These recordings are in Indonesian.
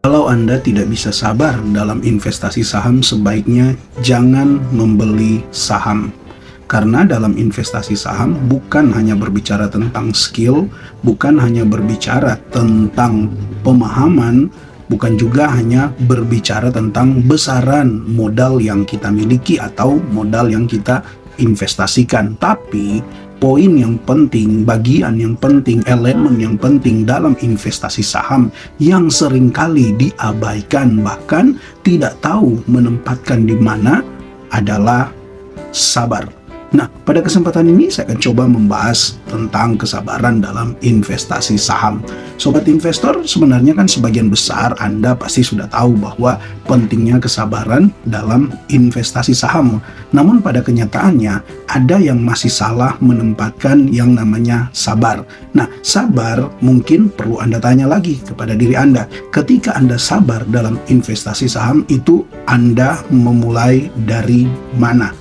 Kalau Anda tidak bisa sabar dalam investasi saham, sebaiknya jangan membeli saham. Karena dalam investasi saham bukan hanya berbicara tentang skill, bukan hanya berbicara tentang pemahaman, bukan juga hanya berbicara tentang besaran modal yang kita miliki atau modal yang kita investasikan. Tapi poin yang penting, bagian yang penting, elemen yang penting dalam investasi saham yang seringkali diabaikan, bahkan tidak tahu menempatkan di mana, adalah sabar. Nah, pada kesempatan ini saya akan coba membahas tentang kesabaran dalam investasi saham. Sobat investor, sebenarnya kan sebagian besar Anda pasti sudah tahu bahwa pentingnya kesabaran dalam investasi saham. Namun pada kenyataannya, ada yang masih salah menempatkan yang namanya sabar. Nah, sabar mungkin perlu Anda tanya lagi kepada diri Anda. Ketika Anda sabar dalam investasi saham, itu Anda memulai dari mana?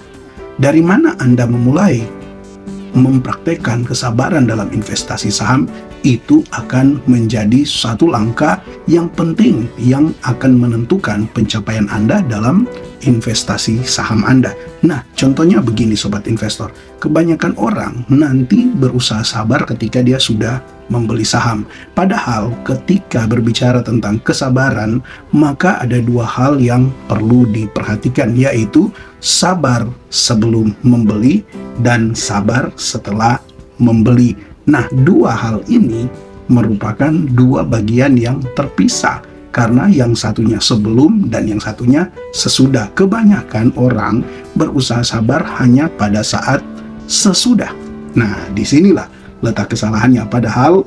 Dari mana Anda memulai mempraktekkan kesabaran dalam investasi saham? Itu akan menjadi satu langkah yang penting yang akan menentukan pencapaian Anda dalam investasi saham Anda. Nah, contohnya begini sobat investor. Kebanyakan orang nanti berusaha sabar ketika dia sudah membeli saham. Padahal ketika berbicara tentang kesabaran, maka ada dua hal yang perlu diperhatikan, yaitu sabar sebelum membeli dan sabar setelah membeli. Nah, dua hal ini merupakan dua bagian yang terpisah, karena yang satunya sebelum dan yang satunya sesudah. Kebanyakan orang berusaha sabar hanya pada saat sesudah. Nah, disinilah letak kesalahannya. Padahal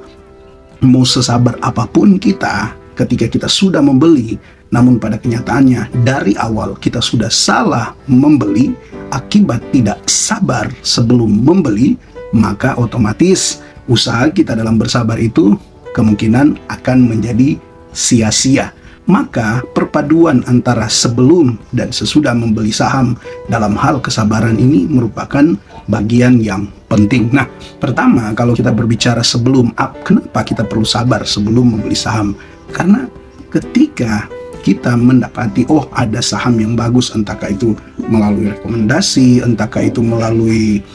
mau sesabar apapun kita, ketika kita sudah membeli, namun pada kenyataannya dari awal kita sudah salah membeli akibat tidak sabar sebelum membeli, maka otomatis usaha kita dalam bersabar itu kemungkinan akan menjadi sia-sia. Maka perpaduan antara sebelum dan sesudah membeli saham dalam hal kesabaran ini merupakan bagian yang penting. Nah, pertama kalau kita berbicara sebelum, kenapa kita perlu sabar sebelum membeli saham? Karena ketika kita mendapati, oh ada saham yang bagus, entahkah itu melalui rekomendasi, entahkah itu melalui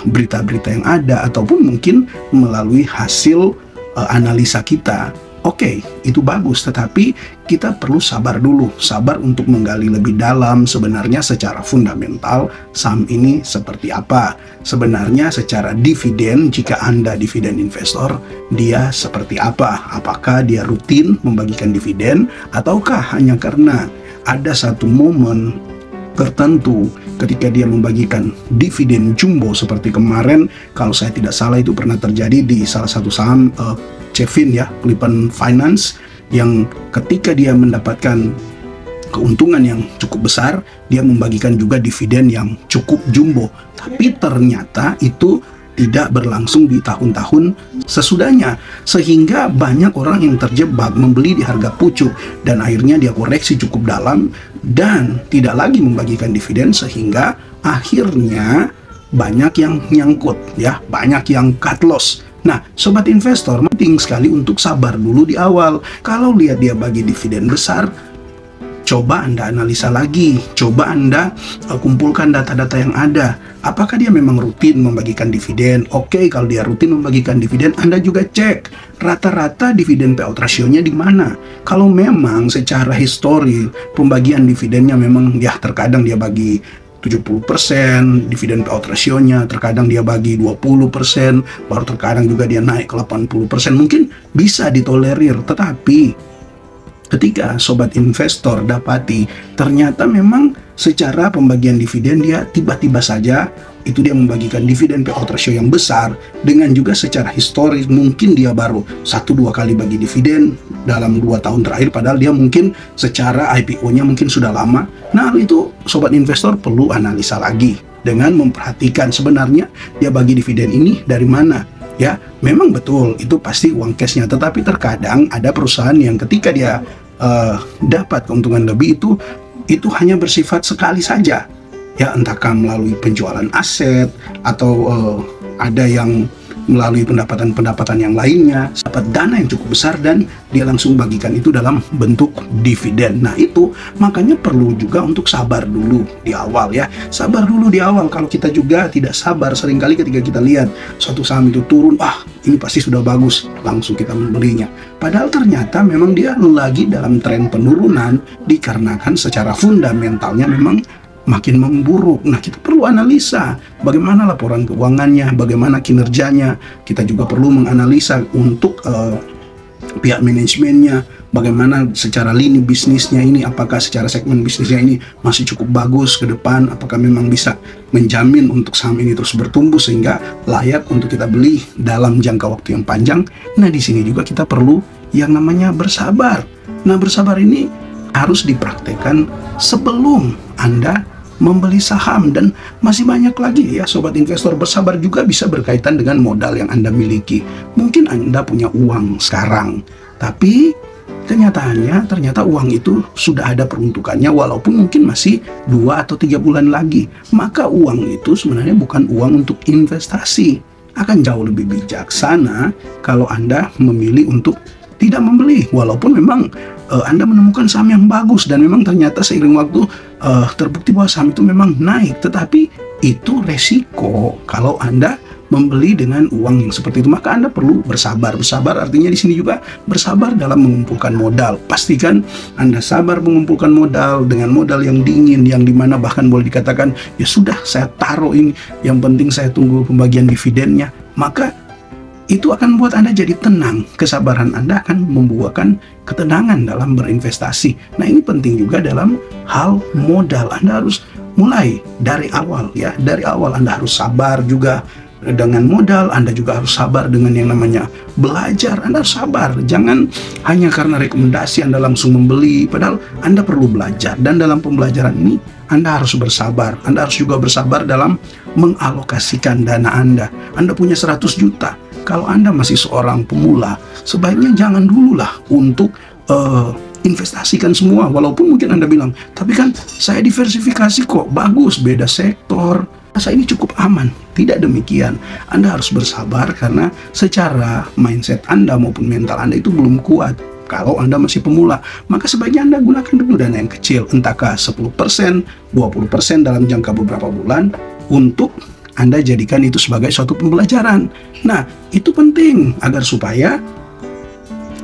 berita-berita yang ada, ataupun mungkin melalui hasil analisa kita. Oke, itu bagus, tetapi kita perlu sabar dulu, sabar untuk menggali lebih dalam sebenarnya secara fundamental saham ini seperti apa. Sebenarnya secara dividen, jika Anda dividen investor, dia seperti apa? Apakah dia rutin membagikan dividen, ataukah hanya karena ada satu momen tertentu ketika dia membagikan dividen jumbo seperti kemarin, kalau saya tidak salah itu pernah terjadi di salah satu saham Cevin ya, Lipan Finance, yang ketika dia mendapatkan keuntungan yang cukup besar, dia membagikan juga dividen yang cukup jumbo. Tapi ternyata itu tidak berlangsung di tahun-tahun sesudahnya, sehingga banyak orang yang terjebak membeli di harga pucuk dan akhirnya dia koreksi cukup dalam dan tidak lagi membagikan dividen, sehingga akhirnya banyak yang nyangkut ya, banyak yang cut loss. Nah, sobat investor, penting sekali untuk sabar dulu di awal. Kalau lihat dia bagi dividen besar, coba Anda analisa lagi, coba Anda kumpulkan data-data yang ada. Apakah dia memang rutin membagikan dividen? Oke, kalau dia rutin membagikan dividen, Anda juga cek rata-rata dividen payout ratio-nya di mana. Kalau memang secara histori pembagian dividennya memang ya terkadang dia bagi 70% dividen payout ratio-nya, terkadang dia bagi 20%, baru terkadang juga dia naik ke 80%, mungkin bisa ditolerir. Tetapi ketika sobat investor dapati ternyata memang secara pembagian dividen dia tiba-tiba saja itu dia membagikan dividen payout ratio yang besar, dengan juga secara historis mungkin dia baru 1-2 kali bagi dividen dalam 2 tahun terakhir, padahal dia mungkin secara IPO-nya mungkin sudah lama. Nah, itu sobat investor perlu analisa lagi dengan memperhatikan sebenarnya dia bagi dividen ini dari mana. Ya, memang betul itu pasti uang cashnya, tetapi terkadang ada perusahaan yang ketika dia dapat keuntungan lebih itu hanya bersifat sekali saja. Ya, entahkah melalui penjualan aset atau ada yang melalui pendapatan-pendapatan yang lainnya, dapat dana yang cukup besar dan dia langsung bagikan itu dalam bentuk dividen. Nah itu makanya perlu juga untuk sabar dulu di awal ya. Sabar dulu di awal. Kalau kita juga tidak sabar, seringkali ketika kita lihat suatu saham itu turun, ini pasti sudah bagus, langsung kita membelinya. Padahal ternyata memang dia lagi dalam tren penurunan dikarenakan secara fundamentalnya memang makin memburuk. Nah, kita perlu analisa bagaimana laporan keuangannya, bagaimana kinerjanya. Kita juga perlu menganalisa untuk pihak manajemennya, bagaimana secara lini bisnisnya ini, apakah secara segmen bisnisnya ini masih cukup bagus ke depan, apakah memang bisa menjamin untuk saham ini terus bertumbuh sehingga layak untuk kita beli dalam jangka waktu yang panjang. Nah, di sini juga kita perlu yang namanya bersabar. Nah, bersabar ini harus dipraktekkan sebelum Anda membeli saham, dan masih banyak lagi ya sobat investor. Bersabar juga bisa berkaitan dengan modal yang Anda miliki. Mungkin Anda punya uang sekarang, tapi kenyataannya ternyata uang itu sudah ada peruntukannya walaupun mungkin masih 2 atau 3 bulan lagi. Maka uang itu sebenarnya bukan uang untuk investasi. Akan jauh lebih bijaksana kalau Anda memilih untuk tidak membeli, walaupun memang Anda menemukan saham yang bagus dan memang ternyata seiring waktu terbukti bahwa saham itu memang naik. Tetapi itu resiko kalau Anda membeli dengan uang yang seperti itu. Maka Anda perlu bersabar. Bersabar artinya di sini juga bersabar dalam mengumpulkan modal. Pastikan Anda sabar mengumpulkan modal dengan modal yang dingin, yang dimana bahkan boleh dikatakan ya sudah saya taruh ini, yang penting saya tunggu pembagian dividennya. Maka itu akan membuat Anda jadi tenang. Kesabaran Anda akan membuahkan ketenangan dalam berinvestasi. Nah, ini penting juga dalam hal modal. Anda harus mulai dari awal ya. Dari awal Anda harus sabar juga dengan modal. Anda juga harus sabar dengan yang namanya belajar. Anda harus sabar. Jangan hanya karena rekomendasi Anda langsung membeli. Padahal Anda perlu belajar. Dan dalam pembelajaran ini Anda harus bersabar. Anda harus juga bersabar dalam mengalokasikan dana Anda. Anda punya 100 juta. Kalau Anda masih seorang pemula, sebaiknya jangan dululah untuk investasikan semua. Walaupun mungkin Anda bilang, tapi kan saya diversifikasi kok, bagus, beda sektor, rasa ini cukup aman. Tidak demikian. Anda harus bersabar karena secara mindset Anda maupun mental Anda itu belum kuat. Kalau Anda masih pemula, maka sebaiknya Anda gunakan dulu dana yang kecil, entahkah 10%, 20% dalam jangka beberapa bulan untuk Anda jadikan itu sebagai suatu pembelajaran. Nah, itu penting agar supaya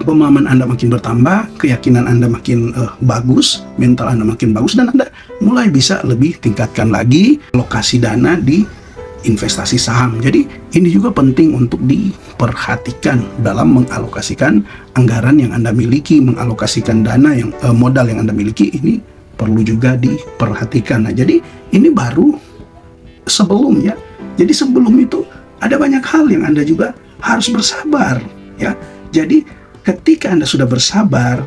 pemahaman Anda makin bertambah, keyakinan Anda makin bagus, mental Anda makin bagus, dan Anda mulai bisa lebih tingkatkan lagi alokasi dana di investasi saham. Jadi, ini juga penting untuk diperhatikan dalam mengalokasikan anggaran yang Anda miliki, mengalokasikan dana yang modal yang Anda miliki, ini perlu juga diperhatikan. Nah, jadi ini baru sebelumnya. Jadi sebelum itu ada banyak hal yang Anda juga harus bersabar ya. Jadi ketika Anda sudah bersabar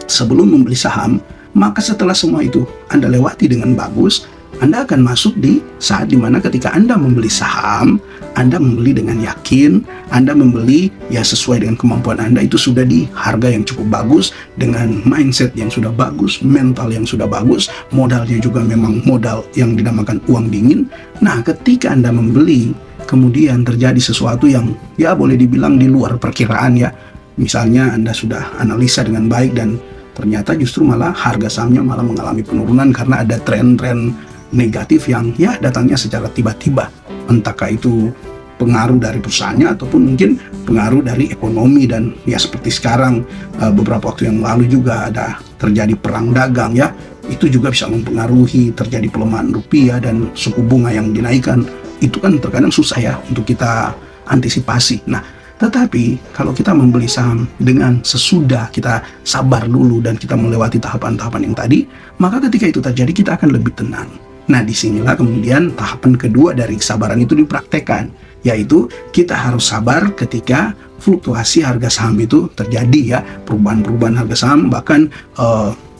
sebelum membeli saham, maka setelah semua itu Anda lewati dengan bagus, Anda akan masuk di saat dimana ketika Anda membeli saham, Anda membeli dengan yakin, Anda membeli ya sesuai dengan kemampuan Anda, itu sudah di harga yang cukup bagus, dengan mindset yang sudah bagus, mental yang sudah bagus, modalnya juga memang modal yang dinamakan uang dingin. Nah, ketika Anda membeli, kemudian terjadi sesuatu yang ya boleh dibilang di luar perkiraan ya. Misalnya Anda sudah analisa dengan baik dan ternyata justru malah harga sahamnya malah mengalami penurunan karena ada tren-tren negatif yang ya datangnya secara tiba-tiba, entahkah itu pengaruh dari perusahaannya ataupun mungkin pengaruh dari ekonomi. Dan ya seperti sekarang beberapa waktu yang lalu juga ada terjadi perang dagang ya, itu juga bisa mempengaruhi terjadi pelemahan rupiah dan suku bunga yang dinaikkan. Itu kan terkadang susah ya untuk kita antisipasi. Nah, tetapi kalau kita membeli saham dengan sesudah kita sabar dulu dan kita melewati tahapan-tahapan yang tadi, maka ketika itu terjadi kita akan lebih tenang. Nah, disinilah kemudian tahapan kedua dari kesabaran itu dipraktekkan, yaitu kita harus sabar ketika fluktuasi harga saham itu terjadi ya, perubahan-perubahan harga saham bahkan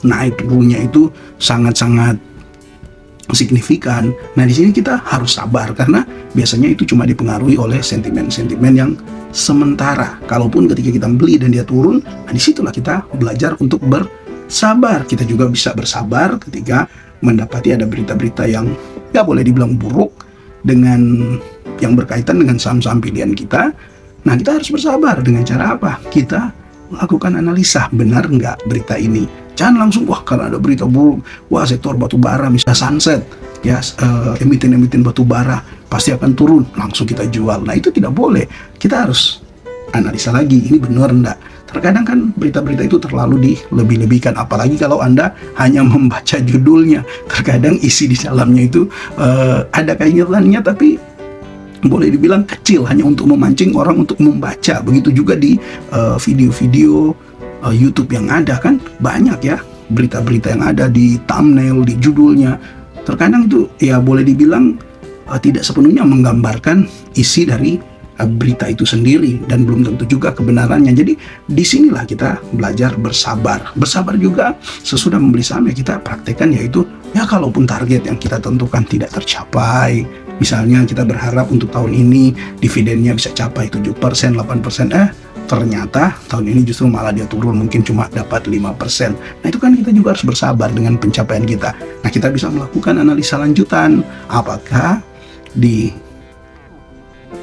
naik turunnya itu sangat-sangat signifikan. Nah, di sini kita harus sabar karena biasanya itu cuma dipengaruhi oleh sentimen-sentimen yang sementara. Kalaupun ketika kita beli dan dia turun, nah disitulah kita belajar untuk bersabar. Kita juga bisa bersabar ketika mendapati ada berita-berita yang ya boleh dibilang buruk dengan yang berkaitan dengan saham-saham pilihan kita. Nah, kita harus bersabar dengan cara apa? Kita lakukan analisa, benar nggak berita ini. Jangan langsung, wah karena ada berita buruk, wah sektor batu bara misalnya sunset, ya emiten-emiten batu bara pasti akan turun, langsung kita jual. Nah, itu tidak boleh. Kita harus analisa lagi, ini benar enggak. Terkadang kan berita-berita itu terlalu dilebih-lebihkan, apalagi kalau Anda hanya membaca judulnya. Terkadang isi di dalamnya itu ada kaitannya, tapi boleh dibilang kecil, hanya untuk memancing orang untuk membaca. Begitu juga di video-video YouTube yang ada, kan banyak ya berita-berita yang ada di thumbnail, di judulnya. Terkadang itu ya boleh dibilang tidak sepenuhnya menggambarkan isi dari berita itu sendiri, dan belum tentu juga kebenarannya. Jadi disinilah kita belajar bersabar. Bersabar juga sesudah membeli saham, ya kita praktekkan, yaitu ya kalaupun target yang kita tentukan tidak tercapai, misalnya kita berharap untuk tahun ini dividennya bisa capai 7%, 8%, ternyata tahun ini justru malah dia turun, mungkin cuma dapat 5%. Nah, itu kan kita juga harus bersabar dengan pencapaian kita. Nah, kita bisa melakukan analisa lanjutan, apakah di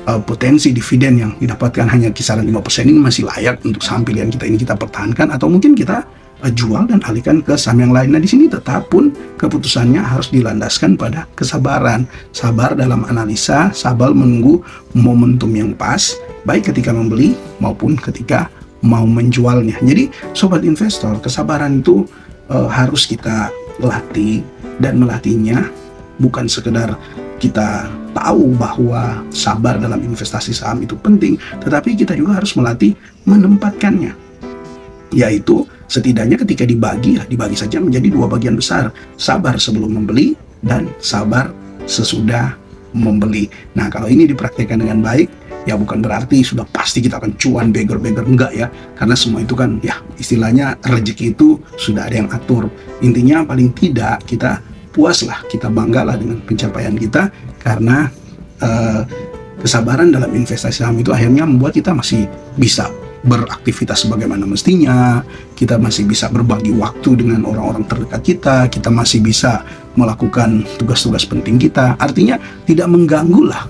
potensi dividen yang didapatkan hanya kisaran 5% ini masih layak untuk saham pilihan kita ini kita pertahankan, atau mungkin kita jual dan alihkan ke saham yang lain. Nah, di sini tetap pun keputusannya harus dilandaskan pada kesabaran. Sabar dalam analisa, sabar menunggu momentum yang pas, baik ketika membeli maupun ketika mau menjualnya. Jadi, sobat investor, kesabaran itu harus kita latih, dan melatihnya bukan sekedar kita tahu bahwa sabar dalam investasi saham itu penting, tetapi kita juga harus melatih menempatkannya. Yaitu setidaknya ketika dibagi saja menjadi 2 bagian besar. Sabar sebelum membeli dan sabar sesudah membeli. Nah, kalau ini dipraktikkan dengan baik, ya bukan berarti sudah pasti kita akan cuan beggar-beggar, enggak ya. Karena semua itu kan ya istilahnya rezeki itu sudah ada yang atur. Intinya paling tidak kita puaslah, kita banggalah dengan pencapaian kita, karena kesabaran dalam investasi saham itu akhirnya membuat kita masih bisa beraktivitas sebagaimana mestinya, kita masih bisa berbagi waktu dengan orang-orang terdekat kita, kita masih bisa melakukan tugas-tugas penting kita. Artinya tidak mengganggu lah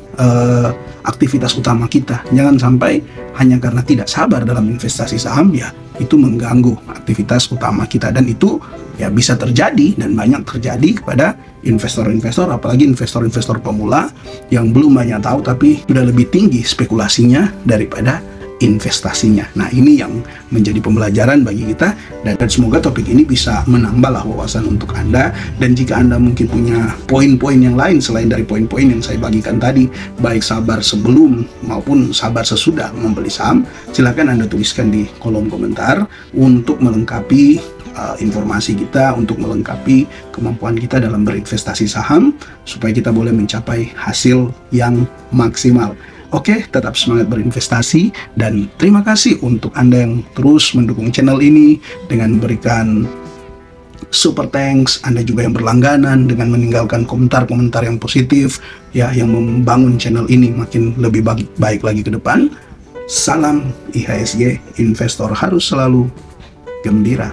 aktivitas utama kita. Jangan sampai hanya karena tidak sabar dalam investasi saham, ya itu mengganggu aktivitas utama kita, dan itu ya bisa terjadi dan banyak terjadi kepada investor-investor, apalagi investor-investor pemula yang belum banyak tahu tapi sudah lebih tinggi spekulasinya daripada investasinya. Nah, ini yang menjadi pembelajaran bagi kita, dan semoga topik ini bisa menambahlah wawasan untuk Anda. Dan jika Anda mungkin punya poin-poin yang lain selain dari poin-poin yang saya bagikan tadi, baik sabar sebelum maupun sabar sesudah membeli saham, silakan Anda tuliskan di kolom komentar untuk melengkapi informasi kita, untuk melengkapi kemampuan kita dalam berinvestasi saham, supaya kita boleh mencapai hasil yang maksimal. Oke, tetap semangat berinvestasi, dan terima kasih untuk Anda yang terus mendukung channel ini dengan memberikan super thanks, Anda juga yang berlangganan dengan meninggalkan komentar-komentar yang positif, ya, yang membangun channel ini makin lebih baik lagi ke depan. Salam IHSG, investor harus selalu gembira.